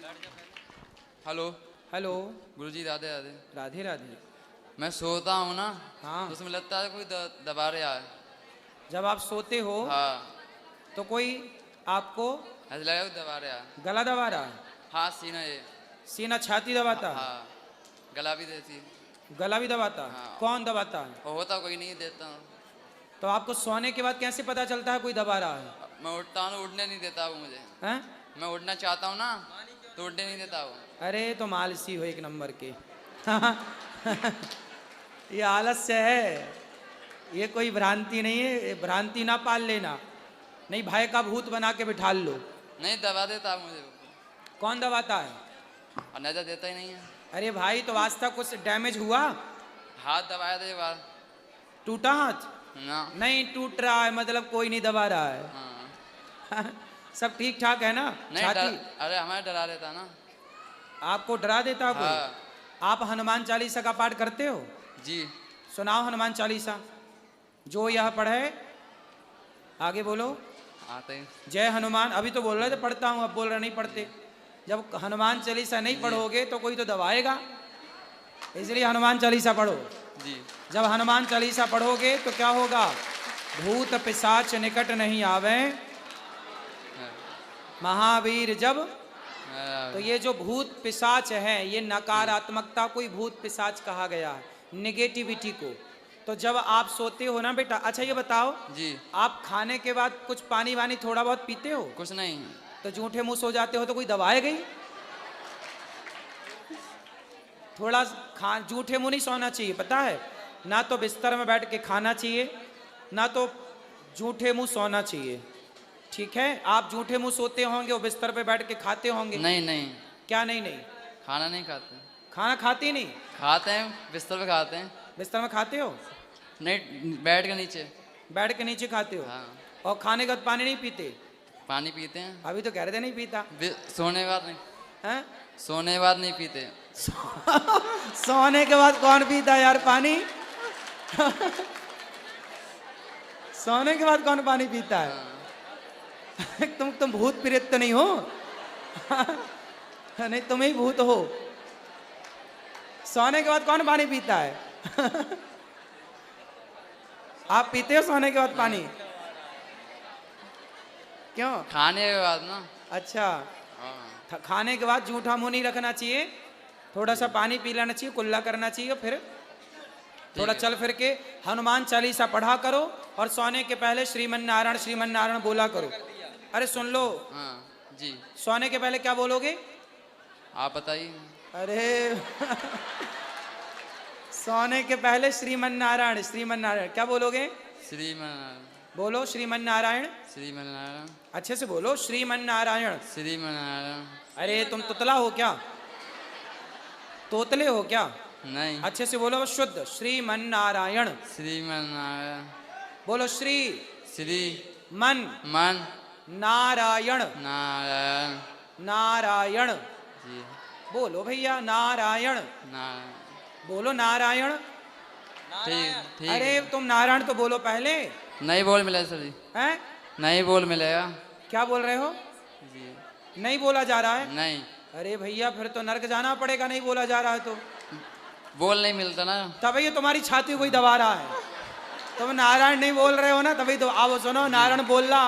Hello. Hello. गुरुजी राधे राधे। राधे राधे। मैं सोता हूँ ना, हाँ। तो उसमें लगता है कोई दबा रहा है। जब आप सोते हो हाँ, तो कोई आपको ऐसा लगा कोई दबा रहा है। गला दबा रहा है? हाँ, सीना ये। सीना छाती दबाता है? हाँ, गला भी देती। गला भी दबाता है? हाँ। कौन दबाता है? और होता कोई नहीं, देता हूँ। तो आपको सोने के बाद कैसे पता चलता है कोई दबा रहा है? मैं उठता हूँ, उठने नहीं देता वो मुझे। हैं? मैं उठना चाहता हूँ ना, तो उठने नहीं देता वो। अरे तो आलसी हो एक नंबर के। ये आलस्य है, ये कोई भ्रांति नहीं है। ये भ्रांति ना पाल लेना, नहीं भय का भूत बना के बिठा लो। नहीं, दबा देता मुझे वो। कौन दबाता है? और नजर देता ही नहीं है। अरे भाई तो आज तक कुछ डैमेज हुआ? हाथ दबाया था एक बार। टूटा हाथ? ना। नहीं टूट रहा है मतलब कोई नहीं दबा रहा है। हाँ। सब ठीक ठाक है ना? नहीं छाती अरे हमें डरा देता ना। आपको डरा देता कोई? हाँ। आप हनुमान चालीसा का पाठ करते हो? जी। सुनाओ हनुमान चालीसा। जो यह पढ़े, आगे बोलो। आते ही। जय हनुमान। अभी तो बोल रहे थे पढ़ता हूँ, अब बोल रहे नहीं पढ़ते। जब हनुमान चालीसा नहीं पढ़ोगे तो कोई तो दबाएगा, इसलिए हनुमान चालीसा पढ़ो। जी। जब हनुमान चालीसा पढ़ोगे तो क्या होगा? भूत पिशाच निकट नहीं आवे, महावीर जब। तो ये जो भूत पिशाच है, ये नकारात्मकता को ही भूत पिशाच कहा गया है, निगेटिविटी को। तो जब आप सोते हो ना बेटा, अच्छा ये बताओ जी। आप खाने के बाद कुछ पानी वानी थोड़ा बहुत पीते हो? कुछ नहीं। तो झूठे मुंह सो जाते हो तो कोई दबाएगा ही? थोड़ा झूठे मुंह नहीं सोना चाहिए, पता है ना? तो बिस्तर में बैठ के खाना चाहिए, ना तो झूठे मुंह सोना चाहिए। ठीक है? आप झूठे मुंह सोते होंगे और बिस्तर पे बैठ के खाते होंगे। नहीं नहीं। क्या नहीं नहीं? खाना नहीं खाते। खाना खाते नहीं? खाते हैं, बिस्तर पे खाते हैं। बिस्तर में खाते हो? नहीं, बेड के नीचे। बेड के नीचे खाते हो? हाँ। और खाने के बाद पानी नहीं पीते? पानी पीते हैं। अभी तो कह रहे थे नहीं पीता। सोने के बाद नहीं। हैं? सोने के बाद नहीं पीते। सोने के बाद कौन पीता यार पानी? सोने के बाद कौन पानी पीता है? हाँ। तुम भूत प्रेत तो नहीं हो? नहीं तुम ही भूत हो। सोने के बाद कौन पानी पीता है? आप पीते हो सोने के बाद पानी? क्यों? खाने के बाद ना। अच्छा, हाँ। खाने के बाद झूठा मुंह नहीं रखना चाहिए, थोड़ा सा पानी पी लेना चाहिए, कुल्ला करना चाहिए, फिर थोड़ा चल फिर के हनुमान चालीसा पढ़ा करो और सोने के पहले श्रीमन नारायण बोला करो। अरे सुन लो। हाँ जी। सोने के पहले क्या बोलोगे? आप बताइए। अरे सोने के पहले श्रीमन नारायण क्या बोलोगे? श्रीमन। बोलो श्रीमन नारायण। श्रीमन नारायण। अच्छे से बोलो श्रीमन नारायण। श्रीमन नारायण। अरे तुम तुतला हो क्या? तोतले हो क्या? नहीं। अच्छे से बोलो शुद्ध श्रीमन नारायण। श्रीमन नारायण। बोलो श्री श्री मन मन नारायण। नारायण। नारायण जी। बोलो भैया नारायण। नारायण। बोलो नारायण। ठीक ठीक। अरे तुम नारायण तो बोलो पहले। नहीं बोल मिलेगा सर जी। हैं? नहीं बोल मिलेगा। क्या बोल रहे हो? जी। नहीं बोला जा रहा है? नहीं। अरे भैया फिर तो नर्क जाना पड़ेगा, नहीं बोला जा रहा है तो। बोल नहीं मिलता ना। तभी ये तुम्हारी छाती कोई दबा रहा है। तुम नारायण नहीं बोल रहे हो ना, तभी तो। आओ सुनो, नारायण बोलना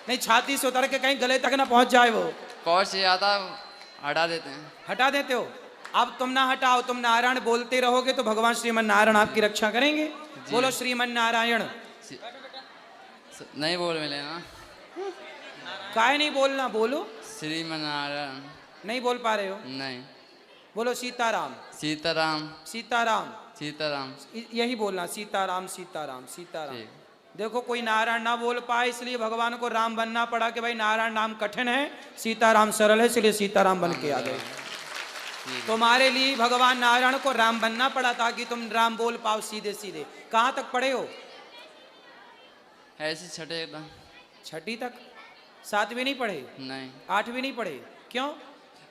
नहीं, छाती से उतर के कहीं गले तक ना पहुंच जाए वो। पहुंच जाता, हटा देते हैं। हटा देते हो? अब तुम ना हटाओ, तुम नारायण बोलते रहोगे तो भगवान श्रीमन नारायण आपकी रक्षा करेंगे। बोलो श्रीमन नारायण। नहीं बोल मिलेगा। काय नहीं बोलना? बोलो। श्रीमन नारायण। नहीं बोल पा रहे हो? नहीं। बोलो सीताराम। सीताराम। सीताराम। सीताराम। यही बोलना, सीताराम सीताराम सीताराम। ठीक। देखो कोई नारायण ना बोल पाए, इसलिए भगवान को राम बनना पड़ा कि भाई नारायण नाम कठिन है, सीताराम सरल है, इसलिए सीताराम बन के आ गए। तुम्हारे लिए भगवान नारायण को राम बनना पड़ा ताकि तुम राम बोल पाओ सीधे सीधे। कहाँ तक पढ़े हो? ऐसे छठे एकदम। छठी तक? सातवीं नहीं पढ़े? नहीं। आठवीं नहीं पढ़े? क्यों?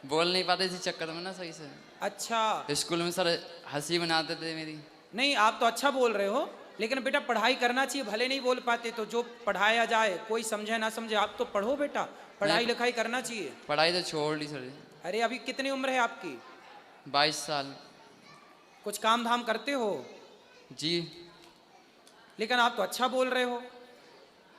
बोल नहीं पाते इसी चक्कर में ना सही से। अच्छा। स्कूल में सर हंसी बनाते थे मेरी। नहीं आप तो अच्छा बोल रहे हो, लेकिन बेटा पढ़ाई करना चाहिए, भले नहीं बोल पाते तो जो पढ़ाया जाए, कोई समझे ना समझे, आप तो पढ़ो बेटा, पढ़ाई लिखाई करना चाहिए। पढ़ाई तो छोड़ ली सर। अरे अभी कितनी उम्र है आपकी? 22 साल। कुछ काम धाम करते हो? जी। लेकिन आप तो अच्छा बोल रहे हो।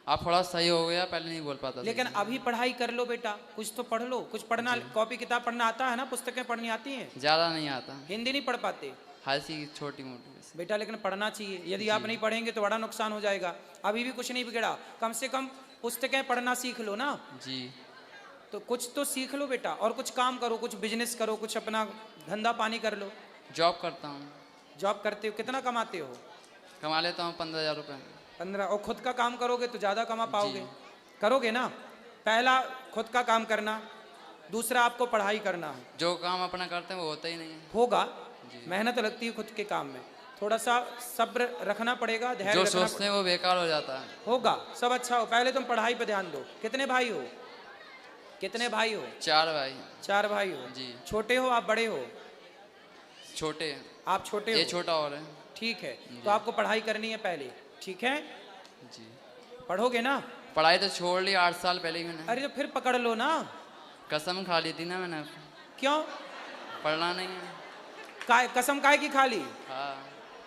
आप थोड़ा सही हो गया, पहले नहीं बोल पाता था। लेकिन अभी पढ़ाई कर लो बेटा, कुछ तो पढ़ लो, कुछ पढ़ना, कॉपी किताब पढ़ना आता है ना, पुस्तकें पढ़नी आती हैं? ज़्यादा नहीं आता, हिंदी नहीं पढ़ पाते हंसी छोटी मोटी बस। बेटा, लेकिन पढ़ना चाहिए। यदि आप नहीं पढ़ेंगे तो बड़ा नुकसान हो जाएगा। अभी भी कुछ नहीं बिगड़ा, कम से कम पुस्तकें पढ़ना सीख लो ना। जी। तो कुछ तो सीख लो बेटा, और कुछ काम करो, कुछ बिजनेस करो, कुछ अपना धंधा पानी कर लो। जॉब करता हूँ। जॉब करते हो? कितना कमाते हो? कमा लेता हूँ 15,000 रुपये। 15? और खुद का काम करोगे तो ज़्यादा कमा पाओगे। करोगे ना? पहला खुद का काम करना, दूसरा आपको पढ़ाई करना है। जो काम अपना करते हैं वो होता ही नहीं है। होगा, मेहनत लगती है खुद के काम में, थोड़ा सा सब्र रखना पड़ेगा, धैर्य जो रखना सोचते हैं वो बेकार हो जाता है। होगा, सब अच्छा हो। पहले तुम पढ़ाई पे ध्यान दो। कितने भाई हो? कितने भाई हो? 4 भाई। 4 भाई हो जी। छोटे हो आप बड़े हो? छोटे। आप छोटे ये हो? छोटा और है। ठीक है, तो आपको पढ़ाई करनी है पहले, ठीक है? जी। पढ़ोगे ना? पढ़ाई तो छोड़ ली 8 साल पहले ही मैंने। अरे तो फिर पकड़ लो ना। कसम खा ली थी ना मैंने, क्यों? पढ़ना नहीं है। कसम काहे की खा ली हाँ।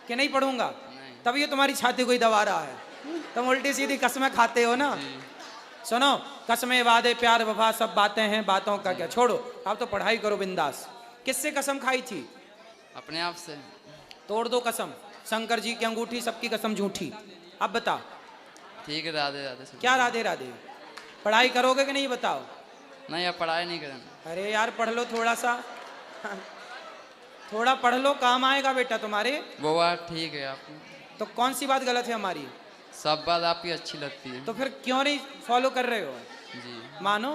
कि नहीं पढ़ूंगा? नहीं। तब ये तुम्हारी छाती को ही दबा रहा है। तुम उल्टी सीधी कसमें खाते हो ना। जी। सुनो, कसमें वादे प्यार वफा सब बातें हैं, बातों का क्या, छोड़ो। आप तो पढ़ाई करो बिंदास। किससे कसम खाई थी? अपने आप से। तोड़ दो कसम। शंकर जी की अंगूठी, सबकी कसम झूठी। अब बता। ठीक है, राधे राधे। क्या राधे राधे? पढ़ाई करोगे कि नहीं बताओ? नहीं, अब पढ़ाई नहीं करेंगे। अरे यार पढ़ लो थोड़ा सा, थोड़ा पढ़ लो, काम आएगा बेटा तुम्हारे। वो बात ठीक है आपकी। तो कौन सी बात गलत है हमारी? सब बात आपकी अच्छी लगती है। तो फिर क्यों नहीं फॉलो कर रहे हो? जी। मानो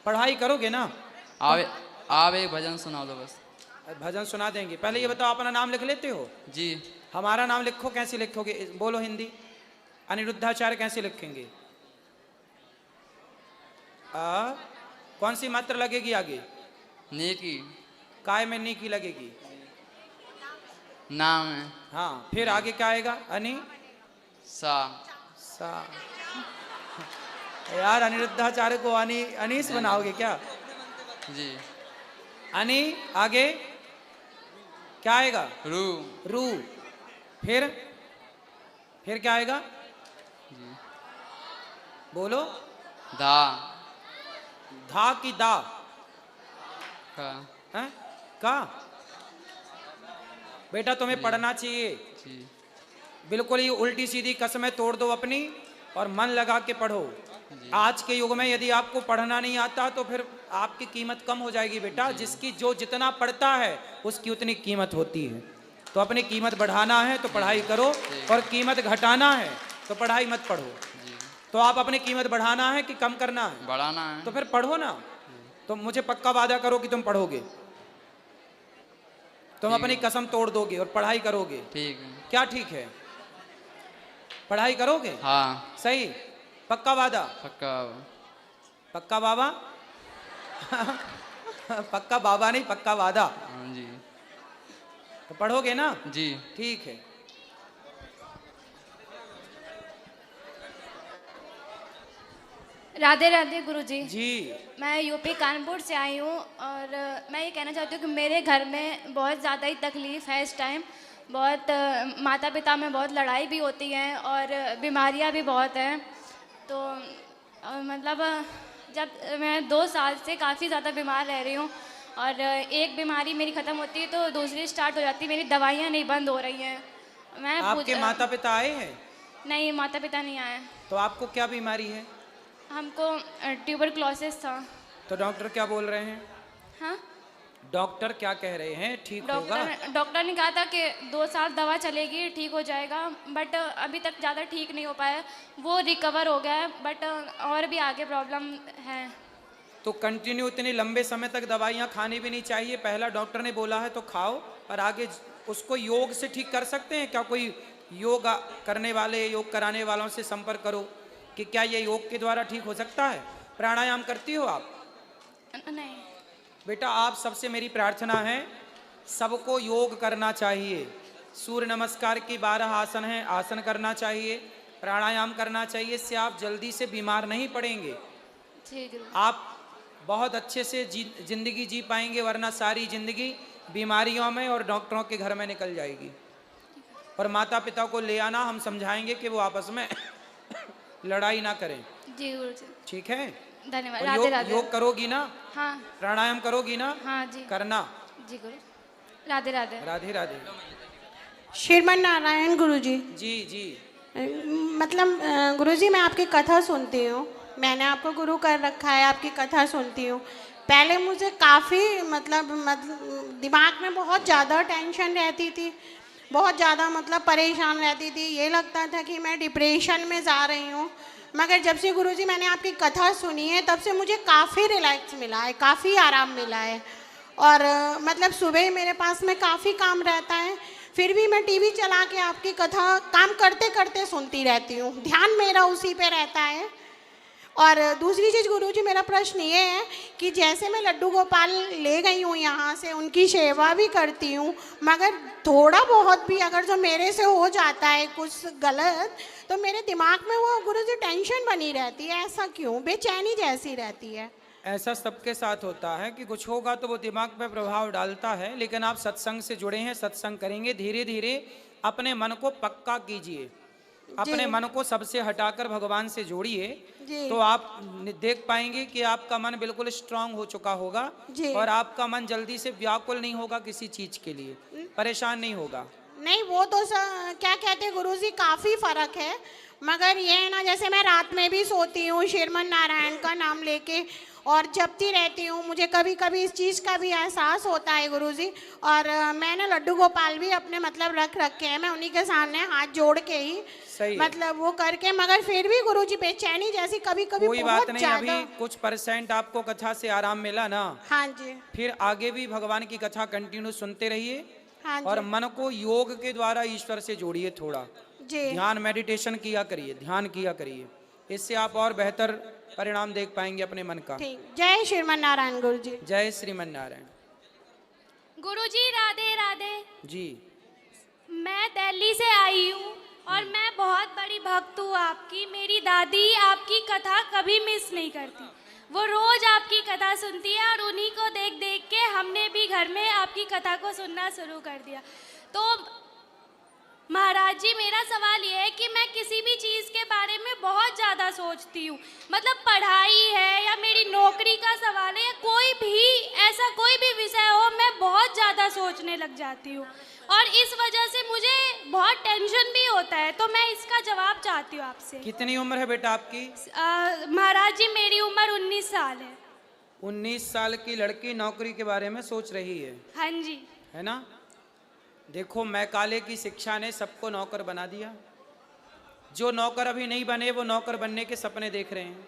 पढ़ाई करोगे ना। आप एक भजन सुना दो बस। भजन सुना देंगे। पहले ये बताओ, अपना नाम लिख लेते हो? जी। हमारा नाम लिखो। कैसे लिखोगे? बोलो हिंदी। अनिरुद्धाचार्य कैसे लिखेंगे? कौन सी मात्रा लगेगी आगे? नेकी। काय में नी की लगेगी? नाम है। हाँ, फिर आगे क्या आएगा? अनि सा। सा। यार अनिरुद्धाचार्य को अनीस बनाओगे क्या? जी। अनि आगे क्या आएगा? रू। रू। फिर क्या आएगा? जी। बोलो। धा। धा की दा? का। हैं? का? बेटा तुम्हें पढ़ना चाहिए। जी। बिल्कुल ही उल्टी सीधी कसमें तोड़ दो अपनी, और मन लगा के पढ़ो। आज के युग में यदि आपको पढ़ना नहीं आता तो फिर आपकी कीमत कम हो जाएगी बेटा। जिसकी जो जितना पढ़ता है उसकी उतनी कीमत होती है। तो अपनी कीमत बढ़ाना है तो पढ़ाई करो, और कीमत घटाना है तो पढ़ाई मत पढ़ो। जी। तो आप अपनी कीमत बढ़ाना है कि कम करना है? बढ़ाना है। तो फिर पढ़ो ना। तो मुझे पक्का वादा करो कि तुम पढ़ोगे। तुम अपनी कसम तोड़ दोगे और पढ़ाई करोगे। ठीक है। क्या ठीक है? पढ़ाई करोगे? हाँ। सही? पक्का वादा? पक्का। पक्का बाबा? पक्का बाबा नहीं, पक्का वादा। हाँ जी। तो पढ़ोगे ना? जी। ठीक है। राधे राधे गुरुजी। जी। मैं यूपी कानपुर से आई हूँ, और मैं ये कहना चाहती हूँ कि मेरे घर में बहुत ज़्यादा ही तकलीफ़ है इस टाइम। बहुत माता पिता में बहुत लड़ाई भी होती है, और बीमारियाँ भी बहुत हैं। तो मतलब जब मैं 2 साल से काफ़ी ज़्यादा बीमार रह रही हूँ, और एक बीमारी मेरी ख़त्म होती है तो दूसरी स्टार्ट हो जाती है। मेरी दवाइयाँ नहीं बंद हो रही हैं। मैं आपके माता पिता आए हैं? नहीं, माता पिता नहीं आए। तो आपको क्या बीमारी है? हमको ट्यूबरक्लोसिस था। तो डॉक्टर क्या बोल रहे हैं? हाँ, डॉक्टर क्या कह रहे हैं? ठीक होगा? डॉक्टर ने कहा था कि 2 साल दवा चलेगी, ठीक हो जाएगा, बट अभी तक ज़्यादा ठीक नहीं हो पाया। वो रिकवर हो गया है, बट और भी आगे प्रॉब्लम है। तो कंटिन्यू इतने लंबे समय तक दवाइयाँ खानी भी नहीं चाहिए। पहला डॉक्टर ने बोला है तो खाओ, और आगे उसको योग से ठीक कर सकते हैं क्या? कोई योग करने वाले, योग कराने वालों से संपर्क करो कि क्या ये योग के द्वारा ठीक हो सकता है। प्राणायाम करती हो आप? नहीं बेटा, आप सबसे मेरी प्रार्थना है, सबको योग करना चाहिए। सूर्य नमस्कार की 12 आसन हैं, आसन करना चाहिए, प्राणायाम करना चाहिए। इससे आप जल्दी से बीमार नहीं पड़ेंगे। ठीक है। आप बहुत अच्छे से जिंदगी जी पाएंगे, वरना सारी जिंदगी बीमारियों में और डॉक्टरों के घर में निकल जाएगी। और माता पिता को ले आना, हम समझाएंगे कि वो आपस में लड़ाई ना करें। जी गुरुजी, ठीक है? धन्यवाद। और राधे राधे। योग करोगी ना? हाँ प्राणायाम करोगी ना? हाँ जी करना। जी गुरु, राधे राधे। राधे राधे। श्रीमन नारायण गुरुजी। जी जी। मतलब गुरुजी, मैं आपकी कथा सुनती हूँ, मैंने आपको गुरु कर रखा है, आपकी कथा सुनती हूँ। पहले मुझे काफ़ी मतलब दिमाग में बहुत ज़्यादा टेंशन रहती थी, बहुत ज़्यादा मतलब परेशान रहती थी, ये लगता था कि मैं डिप्रेशन में जा रही हूँ। मगर जब से गुरुजी मैंने आपकी कथा सुनी है, तब से मुझे काफ़ी रिलैक्स मिला है, काफ़ी आराम मिला है। और मतलब सुबह मेरे पास में काफ़ी काम रहता है, फिर भी मैं टीवी चला के आपकी कथा काम करते करते सुनती रहती हूँ, ध्यान मेरा उसी पे रहता है। और दूसरी चीज़ गुरुजी, मेरा प्रश्न ये है कि जैसे मैं लड्डू गोपाल ले गई हूँ यहाँ से, उनकी सेवा भी करती हूँ, मगर थोड़ा बहुत भी अगर जो मेरे से हो जाता है कुछ गलत, तो मेरे दिमाग में वो गुरुजी टेंशन बनी रहती है। ऐसा क्यों? बेचैनी जैसी रहती है। ऐसा सबके साथ होता है कि कुछ होगा तो वो दिमाग पे प्रभाव डालता है, लेकिन आप सत्संग से जुड़े हैं, सत्संग करेंगे, धीरे धीरे अपने मन को पक्का कीजिए, अपने मन को सबसे हटाकर भगवान से जोड़िए, तो आप देख पाएंगे कि आपका मन बिल्कुल स्ट्रांग हो चुका होगा और आपका मन जल्दी से व्याकुल नहीं होगा, किसी चीज के लिए परेशान नहीं होगा। नहीं, वो तो क्या कहते हैं गुरुजी, काफ़ी फर्क है। मगर ये है ना, जैसे मैं रात में भी सोती हूँ श्रीमन नारायण का नाम लेके और जपती रहती हूँ, मुझे कभी कभी इस चीज़ का भी एहसास होता है गुरुजी। और मैंने लड्डू गोपाल भी अपने मतलब रख रखे हैं, मैं उन्हीं के सामने हाथ जोड़ के ही मतलब वो करके, मगर फिर भी गुरुजी बेचैनी जैसी कभी कभी कोई बात नहीं, अभी कुछ % आपको कथा से आराम मिला ना? हाँ जी। फिर आगे भी भगवान की कथा कंटिन्यू सुनते रहिए। हाँ और मन को योग के द्वारा ईश्वर से जोड़िए, थोड़ा जी, ध्यान मेडिटेशन किया करिए, ध्यान किया करिए, इससे आप और बेहतर परिणाम देख पाएंगे अपने मन का। ठीक। जय श्रीमन नारायण गुरुजी। जय श्रीमन नारायण। गुरुजी राधे राधे जी। मैं दिल्ली से आई हूँ और मैं बहुत बड़ी भक्त हूँ आपकी। मेरी दादी आपकी कथा कभी मिस नहीं करती, वो रोज आपकी कथा सुनती है और उन्हीं को देख देख के हमने भी घर में आपकी कथा को सुनना शुरू कर दिया। तो महाराज जी, मेरा सवाल ये है कि मैं किसी भी चीज़ के बारे में बहुत ज़्यादा सोचती हूँ, मतलब पढ़ाई है या मेरी नौकरी का सवाल है या कोई भी ऐसा कोई भी विषय हो, मैं बहुत ज़्यादा सोचने लग जाती हूँ और इस वजह से मुझे बहुत टेंशन भी होता है। तो मैं इसका जवाब चाहती हूँ आपसे। कितनी उम्र है बेटा आपकी? महाराज जी, मेरी उम्र 19 साल है। 19 साल की लड़की नौकरी के बारे में सोच रही है? हाँ जी। है ना? देखो, मैकाले की शिक्षा ने सबको नौकर बना दिया। जो नौकर अभी नहीं बने वो नौकर बनने के सपने देख रहे हैं।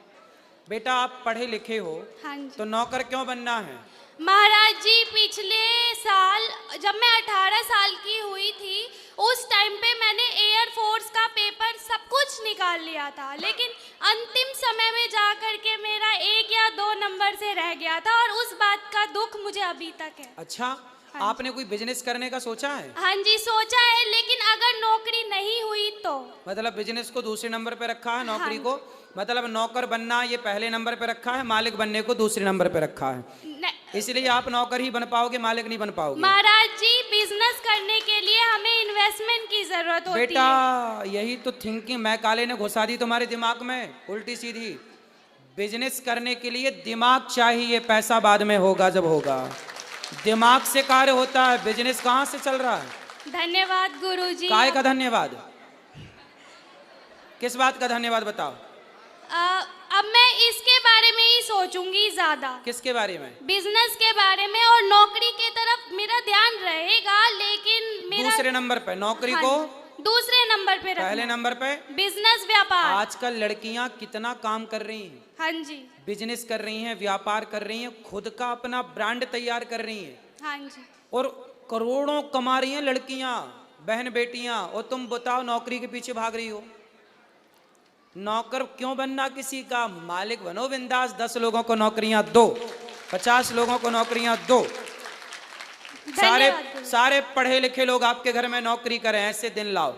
बेटा, आप पढ़े लिखे हो, हाँ जी। तो नौकर क्यों बनना है? महाराज जी, पिछले साल जब मैं 18 साल की हुई थी, उस टाइम पे मैंने एयरफोर्स का पेपर सब कुछ निकाल लिया था, लेकिन अंतिम समय में जा कर के मेरा 1 या 2 नंबर से रह गया था और उस बात का दुख मुझे अभी तक है। अच्छा, आपने कोई बिजनेस करने का सोचा है? हाँ जी, सोचा है, लेकिन अगर नौकरी नहीं हुई तो? मतलब बिजनेस को दूसरे नंबर पे रखा है, नौकरी को मतलब नौकर बनना ये पहले नंबर पे रखा है, मालिक बनने को दूसरे नंबर पे रखा है। इसलिए आप नौकर ही बन पाओगे, मालिक नहीं बन पाओगे। महाराज जी, बिजनेस करने के लिए हमें इन्वेस्टमेंट की जरूरत होती है। बेटा, यही तो थिंकिंग मैकाले ने घुसा दी तुम्हारे दिमाग में, उल्टी सीधी। बिजनेस करने के लिए दिमाग चाहिए, पैसा बाद में होगा जब होगा। दिमाग से कार्य होता है, बिजनेस कहाँ से चल रहा है? धन्यवाद गुरुजी। काय का धन्यवाद? किस बात का धन्यवाद बताओ? अब मैं इसके बारे में ही सोचूंगी ज्यादा। किसके बारे में? बिजनेस के बारे में, और नौकरी के तरफ मेरा ध्यान रहेगा, लेकिन मेरा दूसरे नंबर पे नौकरी को दूसरे नंबर पे रखना। पहले नंबर पे बिजनेस, व्यापार। आजकल लड़कियां कितना काम कर रही हैं। हाँ जी। बिजनेस कर रही हैं, व्यापार कर रही हैं, खुद का अपना ब्रांड तैयार कर रही हैं। हाँ जी। और करोड़ों कमा रही हैं लड़कियां, बहन बेटियां, और तुम बताओ नौकरी के पीछे भाग रही हो। नौकर क्यों बनना किसी का? मालिक बनो बिंदास। 10 लोगों को नौकरियां दो, 50 लोगों को नौकरियां दो। सारे पढ़े लिखे लोग आपके घर में नौकरी करें, ऐसे दिन लाओ,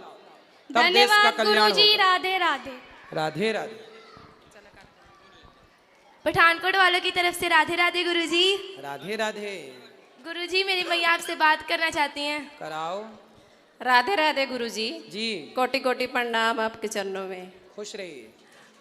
तब देश का कल्याण होगा। गुरुजी, राधे राधे। राधे राधे। पठानकोट वालों की तरफ से राधे राधे गुरुजी। राधे राधे। गुरुजी मेरी मैया आपसे बात करना चाहती हैं। कराओ। राधे राधे गुरुजी। जी। कोटि कोटि प्रणाम आपके चरणों में। खुश रहिए।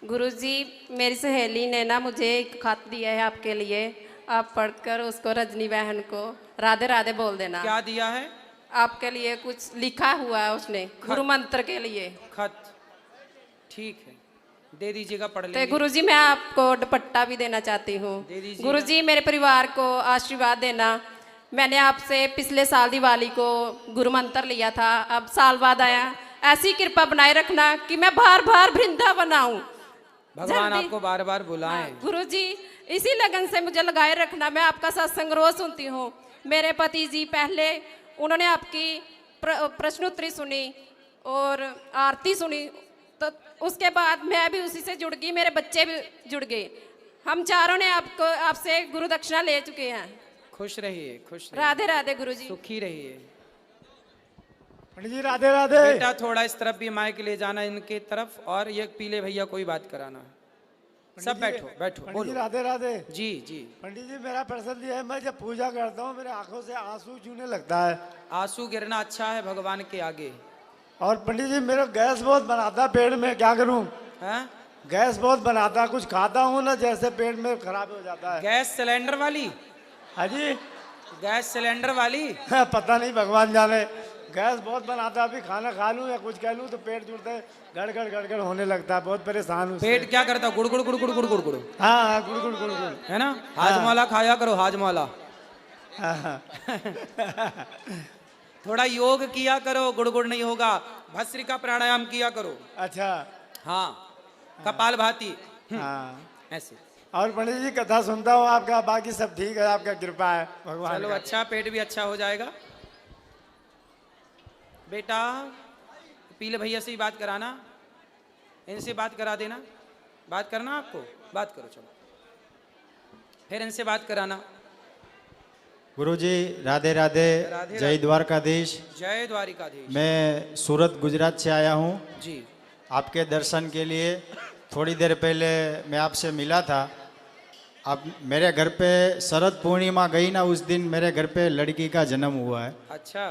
गुरुजी मेरी सहेली ने ना मुझे एक खत दिया है आपके लिए, आप पढ़कर उसको रजनी बहन को राधे राधे बोल देना। क्या दिया है? आपके लिए कुछ लिखा हुआ है उसने, गुरु मंत्र के लिए खत। ठीक है, दे दीजिएगा, पढ़ तो लेंगे। गुरुजी मैं आपको दुपट्टा भी देना चाहती हूँ। दे दीजिएगा। गुरुजी मेरे परिवार को आशीर्वाद देना। मैंने आपसे पिछले साल दिवाली को गुरु मंत्र लिया था, अब साल बाद आया, ऐसी कृपा बनाए रखना कि मैं बार बार वृंदावन आऊं। भगवान आपको बार बार बुलाएं। गुरुजी इसी लगन से मुझे लगाए रखना। मैं आपका सत्संग रोज सुनती हूँ। मेरे पति जी पहले उन्होंने आपकी प्रश्नोत्तरी सुनी और आरती सुनी, तो उसके बाद मैं भी उसी से जुड़ गई, मेरे बच्चे भी जुड़ गए। हम चारों ने आपसे गुरु दक्षिणा ले चुके हैं। खुश रहिए, खुश रहिए। राधे राधे गुरुजी। सुखी रहिए। पंडित जी राधे राधे। बेटा थोड़ा इस तरफ भी माइक ले जाना, इनके तरफ, और ये पीले भैया कोई बात कराना। सब बैठो बैठो, पंडित जी बोलो। राधे राधे। जी जी। पंडित जी मेरा प्रश्न ये है, मैं जब पूजा करता हूँ मेरे आंखों से आंसू चूने लगता है। आंसू गिरना अच्छा है भगवान के आगे। और पंडित जी मेरा गैस बहुत बनाता पेट में, क्या करूँ? हैं? गैस बहुत बनाता, कुछ खाता हूँ ना जैसे पेट में खराब हो जाता है। गैस सिलेंडर वाली? हाँ जी। गैस सिलेंडर वाली? पता नहीं, भगवान जाने। गैस बहुत बनाता, अभी खाना खा लूँ या कुछ कह लूँ तो पेट जुड़ता है, गड़गड़ गड़गड़ होने लगता है, बहुत परेशान हूँ। पेट क्या करता? गुड़ गुड़ गुड़ गुड़ गुड़ गुड़ गुड़। हाँ, गुड़ गुड़ गुड़ गुड़, है ना? हाजमाला खाया करो, हाजमाला। थोड़ा योग किया करो, गुड़ गुड़ नहीं होगा। भस्त्रिका प्राणायाम किया करो। अच्छा। हाँ, कपाल भाती। हाँ ऐसे। और पंडित जी कथा सुनता हूँ आपका, बाकी सब ठीक है, आपका कृपा है भगवान। चलो अच्छा, पेट भी अच्छा हो जाएगा। बेटा पीले भैया से ही बात कराना, इनसे बात करा देना। बात करना आपको, बात करो। चलो फिर इनसे बात कराना। गुरुजी राधे राधे। राधे जय राधे। द्वारकाधीश। जय द्वारिकाधीश। मैं सूरत गुजरात से आया हूँ जी। आपके दर्शन के लिए। थोड़ी देर पहले मैं आपसे मिला था। अब मेरे घर पे शरद पूर्णिमा गई ना, उस दिन मेरे घर पे लड़की का जन्म हुआ है। अच्छा।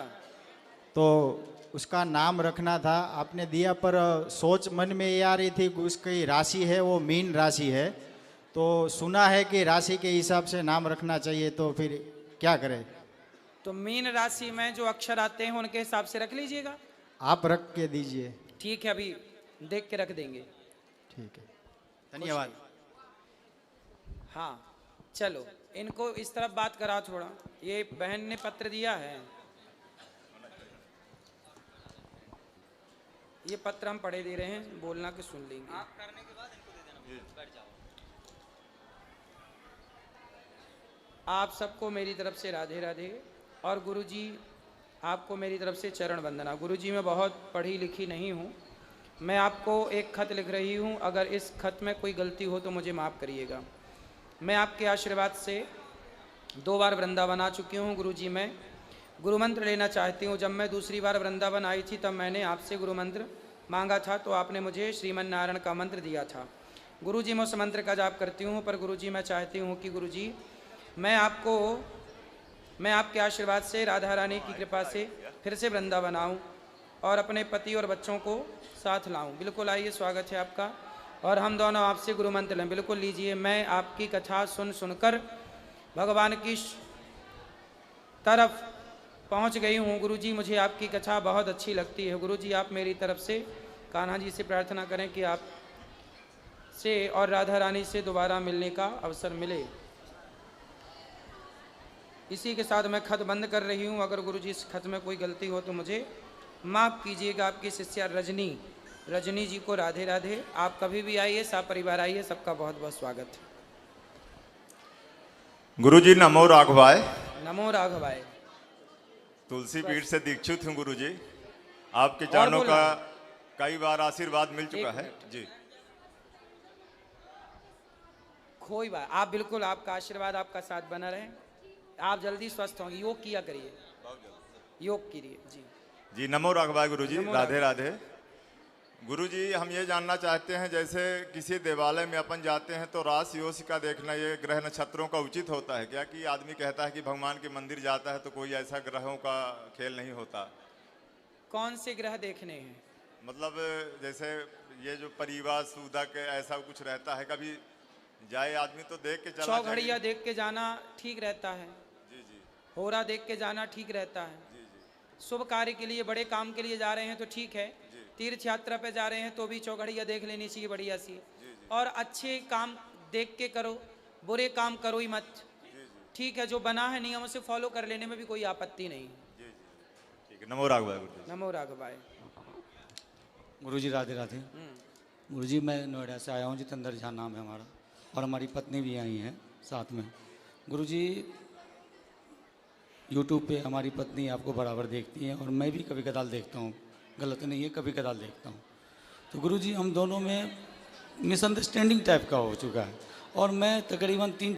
तो उसका नाम रखना था, आपने दिया, पर सोच मन में ये आ रही थी कि उसकी राशि है वो मीन राशि है, तो सुना है कि राशि के हिसाब से नाम रखना चाहिए, तो फिर क्या करें? तो मीन राशि में जो अक्षर आते हैं उनके हिसाब से रख लीजिएगा। आप रख के दीजिए। ठीक है, अभी देख के रख देंगे। ठीक है, धन्यवाद। हाँ चलो, इनको इस तरफ बात करा थोड़ा। ये बहन ने पत्र दिया है, ये पत्र हम पढ़े दे रहे हैं, बोलना के सुन लेंगे। आप सबको मेरी तरफ से राधे राधे। और गुरुजी आपको मेरी तरफ से चरण वंदना। गुरुजी मैं बहुत पढ़ी लिखी नहीं हूँ, मैं आपको एक खत लिख रही हूँ, अगर इस खत में कोई गलती हो तो मुझे माफ़ करिएगा। मैं आपके आशीर्वाद से 2 बार वृंदावन आ चुकी हूँ। गुरुजी मैं गुरु मंत्र लेना चाहती हूँ। जब मैं दूसरी बार वृंदावन आई थी तब मैंने आपसे गुरु मंत्र मांगा था, तो आपने मुझे श्रीमन नारायण का मंत्र दिया था। गुरुजी मैं उस मंत्र का जाप करती हूँ, पर गुरुजी मैं चाहती हूँ कि गुरुजी मैं आपके आशीर्वाद से, राधा रानी की कृपा से फिर से वृंदावन आऊँ और अपने पति और बच्चों को साथ लाऊं। बिल्कुल आइए, स्वागत है आपका। और हम दोनों आपसे गुरु मंत्र लें। बिल्कुल लीजिए। मैं आपकी कथा सुन सुनकर भगवान की तरफ पहुंच गई हूँ। गुरुजी मुझे आपकी कथा बहुत अच्छी लगती है। गुरुजी आप मेरी तरफ से कान्हा जी से प्रार्थना करें कि आप से और राधा रानी से दोबारा मिलने का अवसर मिले। इसी के साथ मैं खत बंद कर रही हूँ। अगर गुरुजी इस खत में कोई गलती हो तो मुझे माफ़ कीजिएगा। आपकी शिष्या रजनी जी को राधे राधे। आप कभी भी आइए, सब परिवार आइए, सबका बहुत बहुत स्वागत है। गुरुजी नमो राघवाय। नमो राघवाय। तुलसी पीठ से दीक्षित हूँ गुरुजी। आपके चरणों का कई बार आशीर्वाद मिल चुका है जी। कोई बात, आप बिल्कुल, आपका आशीर्वाद आपका साथ बना रहे। आप जल्दी स्वस्थ होंगे। योग किया करिए, योग कीजिए जी। जी नमो राघवाय गुरुजी। राधे राधे। गुरुजी हम ये जानना चाहते हैं, जैसे किसी देवालय में अपन जाते हैं तो राशि योश का देखना, ये ग्रह नक्षत्रों का उचित होता है क्या? कि आदमी कहता है कि भगवान के मंदिर जाता है तो कोई ऐसा ग्रहों का खेल नहीं होता। कौन से ग्रह देखने हैं? मतलब जैसे ये जो परिवार सूदक ऐसा कुछ रहता है, कभी जाए आदमी तो देख के चला चौघड़िया देख के जाना ठीक रहता है, जी जी होरा देख के जाना ठीक रहता है। जी जी शुभ कार्य के लिए, बड़े काम के लिए जा रहे हैं तो ठीक है। तीर्थ यात्रा पे जा रहे हैं तो भी चौघड़िया देख लेनी चाहिए बढ़िया सी। और अच्छे काम देख के करो, बुरे काम करो ही मत। ठीक है, जो बना है नियम से फॉलो कर लेने में भी कोई आपत्ति नहीं। जी जी ठीक है। नमो राघवाय गुरुजी। नमो राघवाय। गुरुजी राधे राधे। गुरुजी मैं नोएडा से आया हूँ, जितेंद्र झा नाम है हमारा, और हमारी पत्नी भी आई हैं साथ में। गुरुजी यूट्यूब पे हमारी पत्नी आपको बराबर देखती है और मैं भी कभी कदाल देखता हूँ, गलत नहीं है, कभी कदाल देखता हूँ। तो गुरुजी हम दोनों में मिसअंडरस्टैंडिंग टाइप का हो चुका है और मैं तकरीबन 3